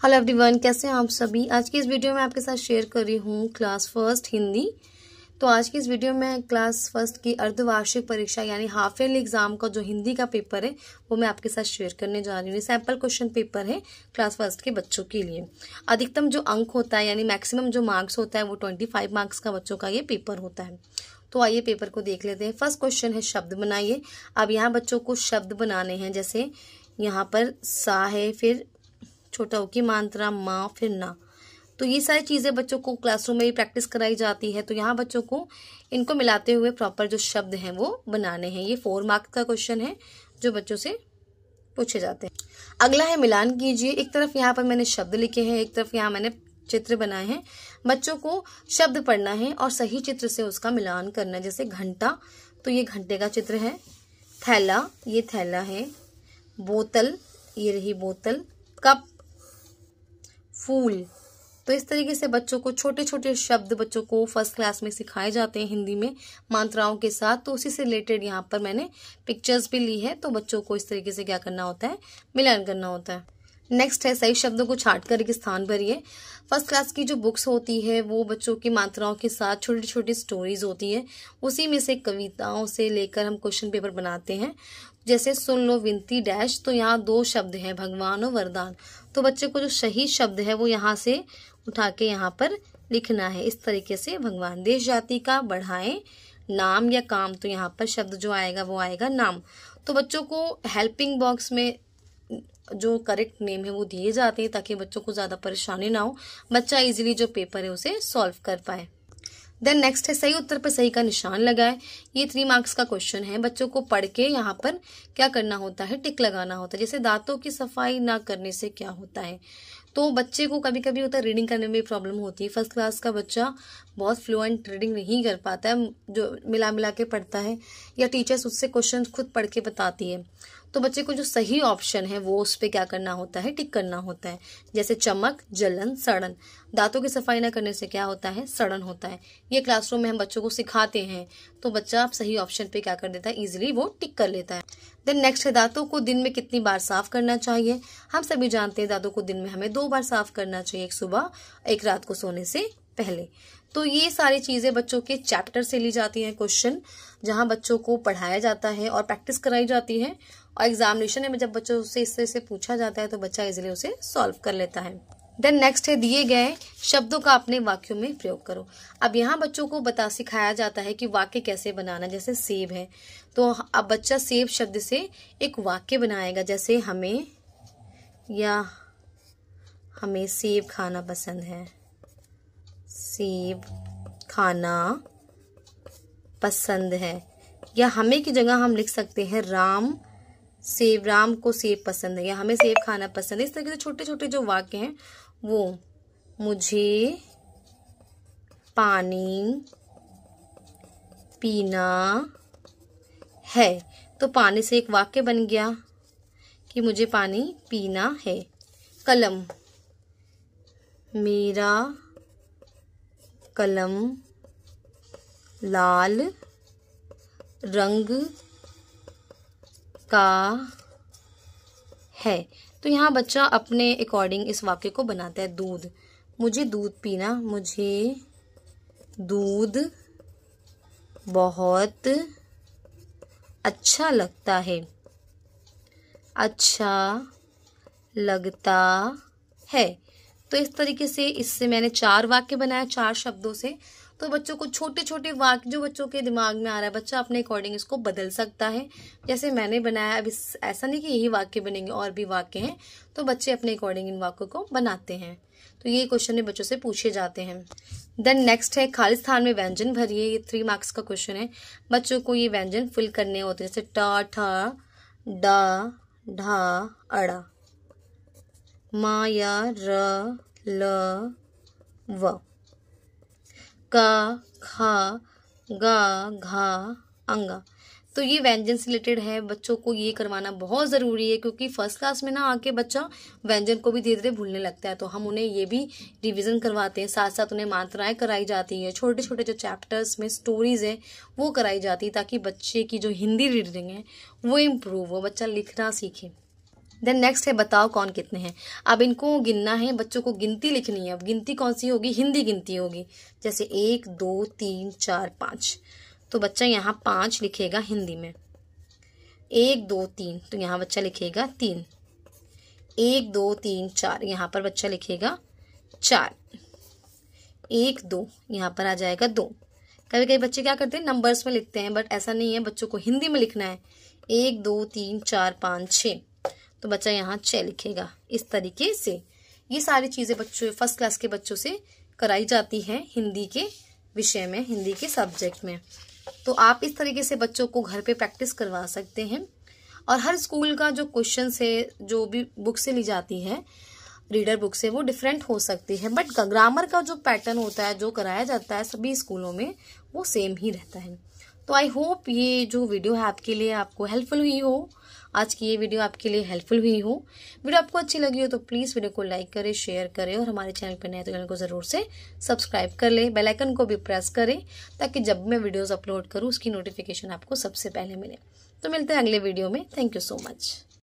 Hello everyone, कैसे हैं आप सभी। आज की इस वीडियो में आपके साथ शेयर कर रही हूँ क्लास फर्स्ट हिंदी। तो आज की इस वीडियो में क्लास फर्स्ट की अर्धवार्षिक परीक्षा यानी हाफ ईयरली एग्जाम का जो हिंदी का पेपर है वो मैं आपके साथ शेयर करने जा रही हूँ। सैम्पल क्वेश्चन पेपर है क्लास फर्स्ट के बच्चों के लिए। अधिकतम जो अंक होता है यानी मैक्सिमम जो मार्क्स होता है वो 25 मार्क्स का बच्चों का ये पेपर होता है। तो आइए पेपर को देख लेते हैं। फर्स्ट क्वेश्चन है शब्द बनाइए। अब यहाँ बच्चों को शब्द बनाने हैं, जैसे यहाँ पर सा है, फिर छोटा ओ की मात्रा माँ, फिर ना। तो ये सारी चीज़ें बच्चों को क्लासरूम में ही प्रैक्टिस कराई जाती है। तो यहाँ बच्चों को इनको मिलाते हुए प्रॉपर जो शब्द हैं वो बनाने हैं। ये 4 मार्क्स का क्वेश्चन है जो बच्चों से पूछे जाते हैं। अगला है मिलान कीजिए। एक तरफ यहाँ पर मैंने शब्द लिखे हैं, एक तरफ यहाँ मैंने चित्र बनाए हैं। बच्चों को शब्द पढ़ना है और सही चित्र से उसका मिलान करना है। जैसे घंटा, तो ये घंटे का चित्र है। थैला, ये थैला है। बोतल, ये रही बोतल। कप, फूल। तो इस तरीके से बच्चों को छोटे छोटे शब्द बच्चों को फर्स्ट क्लास में सिखाए जाते हैं हिंदी में मात्राओं के साथ। तो उसी से रिलेटेड यहाँ पर मैंने पिक्चर्स भी ली है। तो बच्चों को इस तरीके से क्या करना होता है, मिलान करना होता है। नेक्स्ट है सही शब्दों को छांट कर एक स्थान भरिए। फर्स्ट क्लास की जो बुक्स होती है वो बच्चों की मात्राओं के साथ छोटी छोटी स्टोरीज होती है। उसी में से कविताओं से लेकर हम क्वेश्चन पेपर बनाते हैं। जैसे सुन लो विनती डैश, तो यहाँ 2 शब्द हैं, भगवान और वरदान। तो बच्चे को जो सही शब्द है वो यहाँ से उठा के यहाँ पर लिखना है। इस तरीके से भगवान। देश जाति का बढ़ाएं नाम या काम, तो यहाँ पर शब्द जो आएगा वो आएगा नाम। तो बच्चों को हेल्पिंग बॉक्स में जो करेक्ट नेम है वो दिए जाते हैं ताकि बच्चों को ज्यादा परेशानी ना हो, बच्चा इजीली जो पेपर है उसे सॉल्व कर पाए। देन नेक्स्ट है सही उत्तर पर सही का निशान लगाए। ये 3 मार्क्स का क्वेश्चन है। बच्चों को पढ़ के यहाँ पर क्या करना होता है, टिक लगाना होता है। जैसे दांतों की सफाई ना करने से क्या होता है। तो बच्चे को कभी कभी होता है रीडिंग करने में प्रॉब्लम होती है। फर्स्ट क्लास का बच्चा बहुत फ्लुएंट रीडिंग नहीं कर पाता है, जो मिला मिला के पढ़ता है या टीचर्स उससे क्वेश्चन खुद पढ़ के बताती है। तो बच्चे को जो सही ऑप्शन है वो उस पर क्या करना होता है, टिक करना होता है। जैसे चमक, जलन, सड़न। दांतों की सफाई ना करने से क्या होता है, सड़न होता है। ये क्लासरूम में हम बच्चों को सिखाते हैं। तो बच्चा सही ऑप्शन पे क्या कर देता है, इजिली वो टिक कर लेता है। देन नेक्स्ट है दांतों को दिन में कितनी बार साफ करना चाहिए। हम सभी जानते हैं दांतों को दिन में हमें 2 बार साफ करना चाहिए, एक सुबह एक रात को सोने से पहले। तो ये सारी चीजें बच्चों के चैप्टर से ली जाती हैं क्वेश्चन, जहां बच्चों को पढ़ाया जाता है और प्रैक्टिस कराई जाती है। और एग्जामिनेशन में जब बच्चों से इस तरह से पूछा जाता है तो बच्चा इजीली उसे सॉल्व कर लेता है। देन नेक्स्ट है दिए गए शब्दों का अपने वाक्यों में प्रयोग करो। अब यहाँ बच्चों को सिखाया जाता है कि वाक्य कैसे बनाना। जैसे सेब है, तो अब बच्चा सेब शब्द से एक वाक्य बनाएगा। जैसे हमें सेब खाना पसंद है। सेब खाना पसंद है। या हमें की जगह हम लिख सकते हैं राम को सेब पसंद है, या हमें सेब खाना पसंद है। इस तरीके से छोटे छोटे जो वाक्य हैं वो, मुझे पानी पीना है। तो पानी से एक वाक्य बन गया कि मुझे पानी पीना है। कलम, मेरा कलम लाल रंग का है। तो यहाँ बच्चा अपने अकॉर्डिंग इस वाक्य को बनाता है। दूध, मुझे दूध पीना, मुझे दूध बहुत अच्छा लगता है। अच्छा लगता है। तो इस तरीके से इससे मैंने 4 वाक्य बनाया 4 शब्दों से। तो बच्चों को छोटे छोटे वाक्य जो बच्चों के दिमाग में आ रहा है, बच्चा अपने अकॉर्डिंग इसको बदल सकता है। जैसे मैंने बनाया, अब ऐसा नहीं कि यही वाक्य बनेंगे, और भी वाक्य हैं। तो बच्चे अपने अकॉर्डिंग इन वाक्यों को बनाते हैं। तो ये क्वेश्चन है बच्चों से पूछे जाते हैं। देन नेक्स्ट है खाली स्थान में व्यंजन भरिए। ये 3 मार्क्स का क्वेश्चन है। बच्चों को ये व्यंजन फिल करने होते हैं। जैसे ट, ठ, ड, ढ, अड़ा। मा, या, र, ल, व। क, ख, ग, घ, अंगा। तो ये व्यंजन से रिलेटेड है। बच्चों को ये करवाना बहुत ज़रूरी है, क्योंकि फर्स्ट क्लास में ना आके बच्चा व्यंजन को भी धीरे धीरे भूलने लगता है। तो हम उन्हें ये भी रिवीजन करवाते हैं, साथ साथ उन्हें मात्राएं कराई जाती है। छोटे छोटे जो चैप्टर्स में स्टोरीज है वो कराई जाती है, ताकि बच्चे की जो हिंदी रीडिंग है वो इम्प्रूव हो, बच्चा लिखना सीखे। देन नेक्स्ट है बताओ कौन कितने हैं। अब इनको गिनना है, बच्चों को गिनती लिखनी है। अब गिनती कौन सी होगी, हिंदी गिनती होगी। जैसे 1 2 3 4 5, तो बच्चा यहाँ 5 लिखेगा हिंदी में। 1 2 3, तो यहाँ बच्चा लिखेगा 3। 1 2 3 4, यहाँ पर बच्चा लिखेगा 4। 1 2, यहाँ पर आ जाएगा 2। कभी कभी बच्चे क्या करते हैं, नंबर्स में लिखते हैं, बट ऐसा नहीं है, बच्चों को हिंदी में लिखना है। 1 2 3 4 5 6, तो बच्चा यहाँ 6 लिखेगा। इस तरीके से ये सारी चीज़ें बच्चों, फर्स्ट क्लास के बच्चों से कराई जाती हैं हिंदी के विषय में, हिंदी के सब्जेक्ट में। तो आप इस तरीके से बच्चों को घर पे प्रैक्टिस करवा सकते हैं। और हर स्कूल का जो क्वेश्चन है, जो भी बुक से ली जाती है, रीडर बुक से, वो डिफरेंट हो सकती है, बट ग्रामर का जो पैटर्न होता है, जो कराया जाता है सभी स्कूलों में, वो सेम ही रहता है। तो आई होप ये जो वीडियो है आपके लिए, आपको हेल्पफुल हुई हो। आज की ये वीडियो आपके लिए हेल्पफुल हुई हो। वीडियो आपको अच्छी लगी हो तो प्लीज़ वीडियो को लाइक करें, शेयर करें, और हमारे चैनल पर नए तो चैनल को ज़रूर से सब्सक्राइब कर लें। बेल आइकन को भी प्रेस करें ताकि जब मैं वीडियोज़ अपलोड करूँ उसकी नोटिफिकेशन आपको सबसे पहले मिले। तो मिलते हैं अगले वीडियो में। Thank you so much.